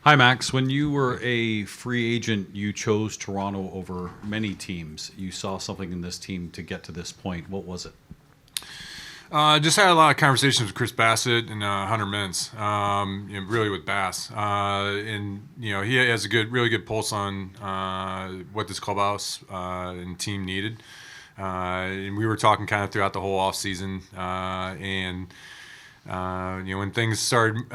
Hi, Max. When you were a free agent, you chose Toronto over many teams. You saw something in this team to get to this point. What was it? Just had a lot of conversations with Chris Bassett and Hunter Mintz, really with Bass. And, he has a really good pulse on what this clubhouse and team needed. And we were talking kind of throughout the whole offseason. When things started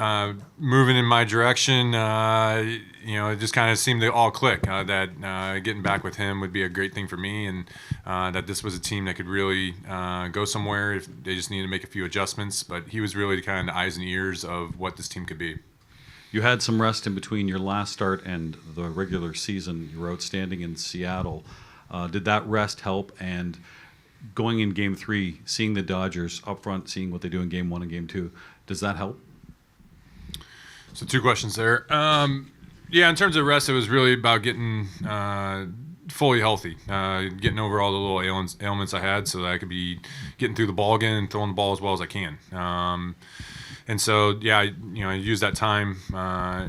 moving in my direction, it just kind of seemed to all click that getting back with him would be a great thing for me, and that this was a team that could really go somewhere if they just needed to make a few adjustments. But he was really kind of the eyes and ears of what this team could be. You had some rest in between your last start and the regular season. You were outstanding in Seattle. Did that rest help? And going in Game 3, seeing the Dodgers up front, seeing what they do in Game 1 and Game 2, does that help? So 2 questions there. In terms of rest, it was really about getting fully healthy, getting over all the little ailments I had so that I could be getting through the ball again and throwing the ball as well as I can. And so, I used that time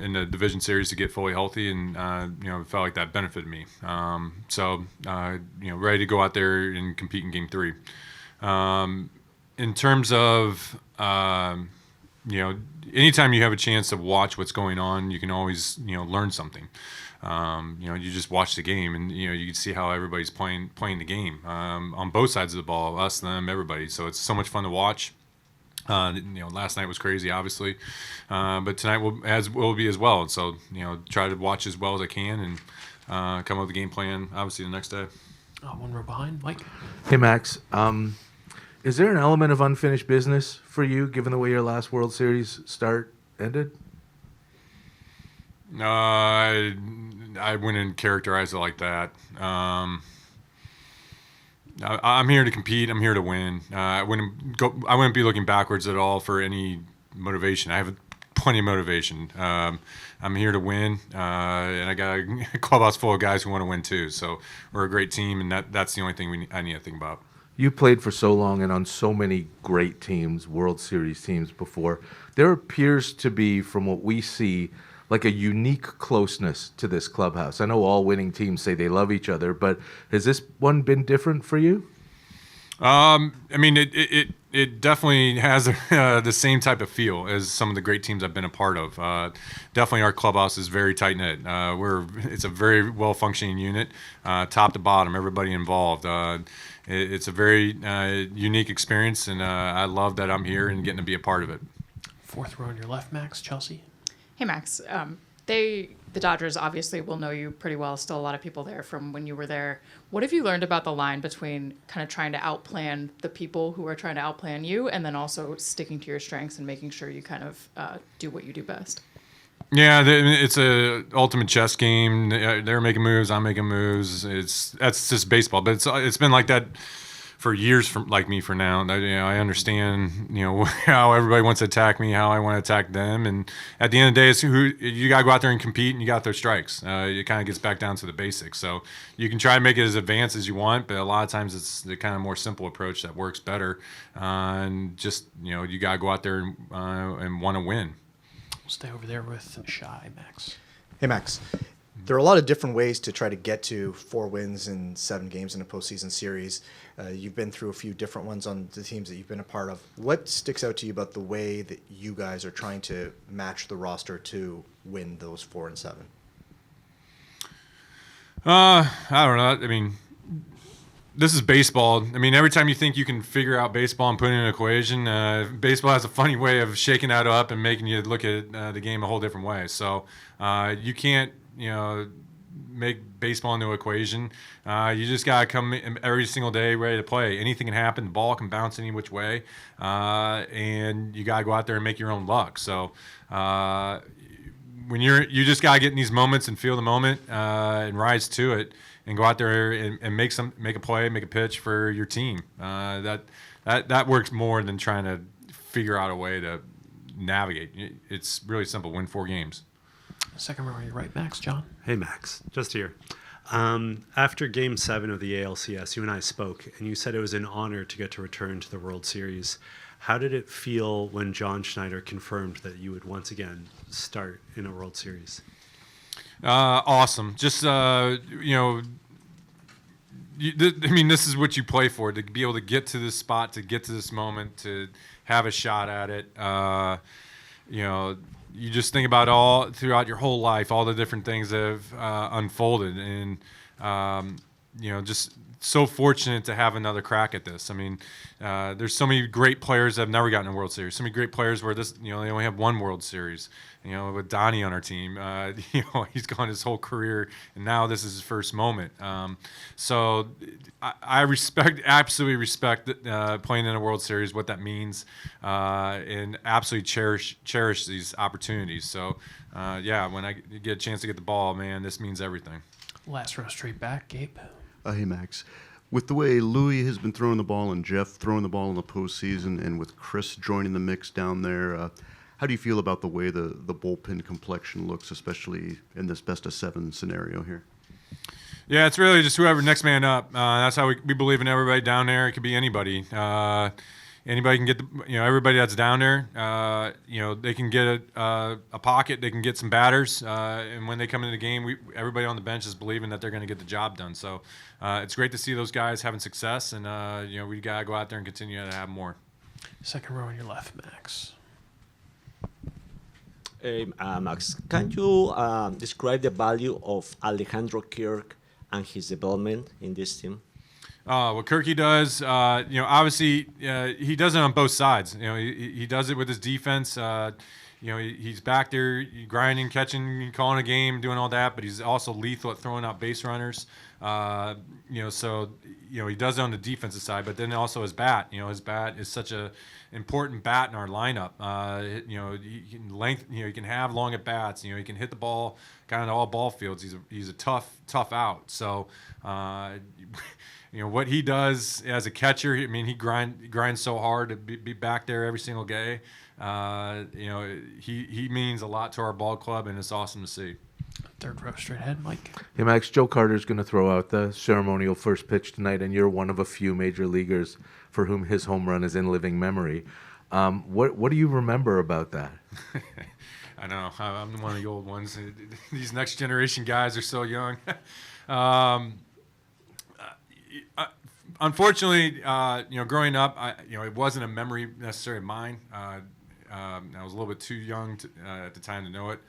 in the division series to get fully healthy, and it felt like that benefited me. Ready to go out there and compete in Game 3. In terms of, anytime you have a chance to watch what's going on, you can always, learn something. You just watch the game, and you can see how everybody's playing the game on both sides of the ball, us, them, everybody. So it's so much fun to watch. Last night was crazy, obviously, but tonight will be as well. And so, try to watch as well as I can and come up with a game plan, obviously, the next day. One row behind, Mike. Hey, Max. Is there an element of unfinished business for you, given the way your last World Series start ended? I wouldn't characterize it like that. I'm here to compete. I'm here to win. I wouldn't be looking backwards at all for any motivation. I have plenty of motivation. I'm here to win, and I got a clubhouse full of guys who want to win too. So we're a great team, and that's the only thing I need to think about. You played for so long and on so many great teams, World Series teams before. There appears to be, from what we see, like a unique closeness to this clubhouse. I know all winning teams say they love each other, but has this one been different for you? It definitely has the same type of feel as some of the great teams I've been a part of. Definitely our clubhouse is very tight-knit. It's a very well-functioning unit, top to bottom, everybody involved. It's a very unique experience, and I love that I'm here and getting to be a part of it. 4th row on your left, Max. Chelsea. Hey, Max. The Dodgers obviously will know you pretty well. Still a lot of people there from when you were there. What have you learned about the line between kind of trying to outplan the people who are trying to outplan you, and then also sticking to your strengths and making sure you kind of do what you do best? Yeah, it's a ultimate chess game. They're making moves, I'm making moves. That's just baseball, but it's been like that for years, for now. I understand, how everybody wants to attack me, how I want to attack them, and at the end of the day, it's you got to go out there and compete, and you got to throw strikes. It kind of gets back down to the basics. So you can try to make it as advanced as you want, but a lot of times it's the kind of more simple approach that works better. And just you got to go out there and want to win. We'll stay over there with Shy, Max. Hey, Max. There are a lot of different ways to try to get to 4 wins in 7 games in a postseason series. You've been through a few different ones on the teams that you've been a part of. What sticks out to you about the way that you guys are trying to match the roster to win those 4 and 7? I don't know. This is baseball. Every time you think you can figure out baseball and put it in an equation, baseball has a funny way of shaking that up and making you look at the game a whole different way. So you can't, make baseball into an equation. You just got to come in every single day ready to play. Anything can happen. The ball can bounce any which way. And you got to go out there and make your own luck. So when you just got to get in these moments and feel the moment and rise to it and go out there and make a play, make a pitch for your team. That works more than trying to figure out a way to navigate. It's really simple. Win 4 games. 2nd row on your right, Max. John. Hey, Max. Just here. After Game 7 of the ALCS, you and I spoke, and you said it was an honor to get to return to the World Series. How did it feel when John Schneider confirmed that you would once again start in a World Series? Awesome. Just I mean, this is what you play for, to be able to get to this spot, to get to this moment, to have a shot at it. You just think about all throughout your whole life, all the different things that have unfolded, and just so fortunate to have another crack at this. I mean, there's so many great players that have never gotten a World Series. So many great players where they only have one World Series. With Donnie on our team, he's gone his whole career, and now this is his first moment. So I absolutely respect playing in a World Series, what that means, and absolutely cherish these opportunities. So, when I get a chance to get the ball, man, this means everything. Last row straight back, Gabe. Hey, Max. With the way Louis has been throwing the ball and Jeff throwing the ball in the postseason, and with Chris joining the mix down there, how do you feel about the way the bullpen complexion looks, especially in this best-of-7 scenario here? Yeah, it's really just whoever next man up. That's how we believe in everybody down there. It could be anybody. Anybody can get everybody that's down there. They can get a pocket. They can get some batters. And when they come into the game, everybody on the bench is believing that they're going to get the job done. So it's great to see those guys having success. And we gotta go out there and continue to have more. Second row on your left, Max. Max, can you describe the value of Alejandro Kirk and his development in this team? What Kirky does, obviously he does it on both sides. He does it with his defense. He's back there grinding, catching, calling a game, doing all that. But he's also lethal at throwing out base runners. He does it on the defensive side. But then also his bat. His bat is such a important bat in our lineup. He can have long at bats. He can hit the ball kind of all ball fields. He's a tough out. So. What he does as a catcher, I mean, he grinds so hard to be back there every single day. He means a lot to our ball club, and it's awesome to see. Third row straight ahead, Mike. Hey, Max, Joe Carter's going to throw out the ceremonial first pitch tonight, and you're one of a few major leaguers for whom his home run is in living memory. What do you remember about that? I know. I'm one of the old ones. These next generation guys are so young. Unfortunately, growing up, it wasn't a memory necessarily of mine. I was a little bit too young at the time to know it.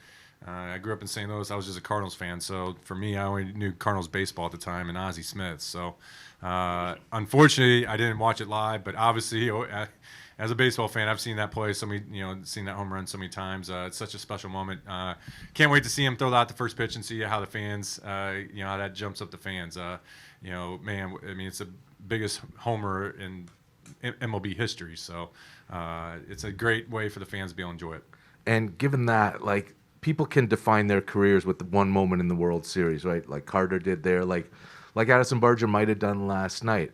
I grew up in St. Louis. I was just a Cardinals fan, so for me, I only knew Cardinals baseball at the time and Ozzie Smith. So, unfortunately, I didn't watch it live. But obviously, as a baseball fan, I've seen that play so many, seen that home run so many times. It's such a special moment. Can't wait to see him throw out the first pitch and see how the fans, how that jumps up the fans. Man, I mean, it's the biggest homer in MLB history. So it's a great way for the fans to be able to enjoy it. And given that, people can define their careers with one moment in the World Series, right? Like Carter did there, like Addison Barger might have done last night.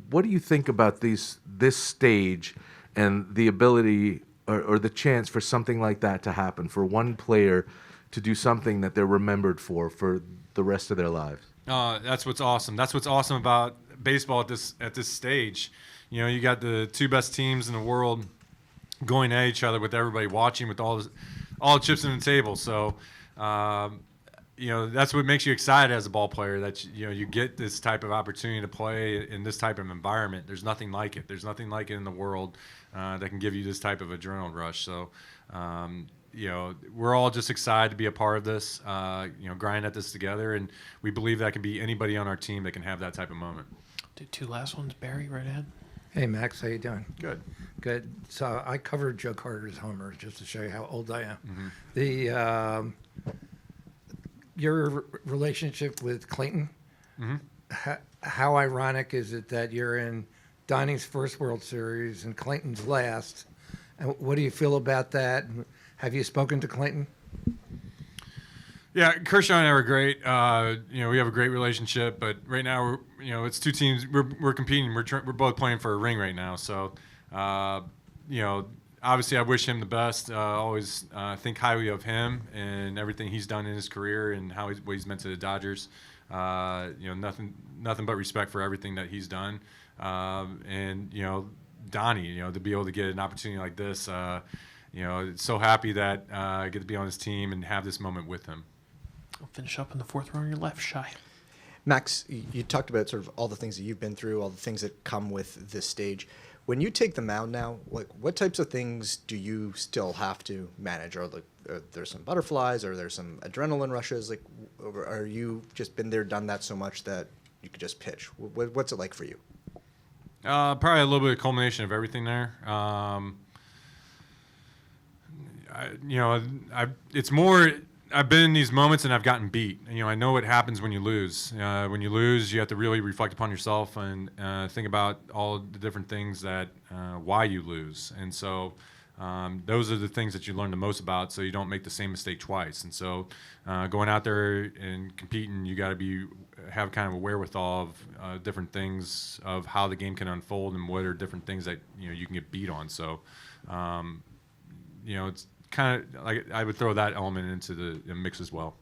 What do you think about this stage and the ability or the chance for something like that to happen, for one player to do something that they're remembered for the rest of their lives? That's what's awesome. That's what's awesome about baseball at this stage. You got the two best teams in the world going at each other with everybody watching, with all the chips on the table. So, that's what makes you excited as a ball player, that you get this type of opportunity to play in this type of environment. There's nothing like it. There's nothing like it in the world that can give you this type of adrenaline rush. So, we're all just excited to be a part of this, grind at this together, and we believe that can be anybody on our team that can have that type of moment. Do two last ones, Barry, right ahead. Hey, Max, how you doing? Good. Good. So I covered Joe Carter's homers just to show you how old I am. Mm-hmm. Your relationship with Clayton, how ironic is it that you're in Donnie's first World Series and Clayton's last? And what do you feel about that? Have you spoken to Clayton? Yeah, Kershaw and I are great. We have a great relationship, but right now it's two teams. We're competing. We're both playing for a ring right now. So, obviously I wish him the best. Always think highly of him and everything he's done in his career and what he's meant to the Dodgers. Nothing but respect for everything that he's done. Donnie, to be able to get an opportunity like this. So happy that I get to be on his team and have this moment with him. I'll finish up in the fourth row on your left, Shy. Max, you talked about sort of all the things that you've been through, all the things that come with this stage. When you take the mound now, what types of things do you still have to manage? Are there some butterflies? Are there some adrenaline rushes? Or are you just been there, done that so much that you could just pitch? What's it like for you? Probably a little bit of culmination of everything there. It's more. I've been in these moments and I've gotten beat. I know what happens when you lose. When you lose, you have to really reflect upon yourself and think about all the different things that why you lose. And so those are the things that you learn the most about, so you don't make the same mistake twice. And so going out there and competing, you got to have kind of a wherewithal of different things of how the game can unfold and what are different things that you can get beat on. So it's kind of like I would throw that element into the mix as well.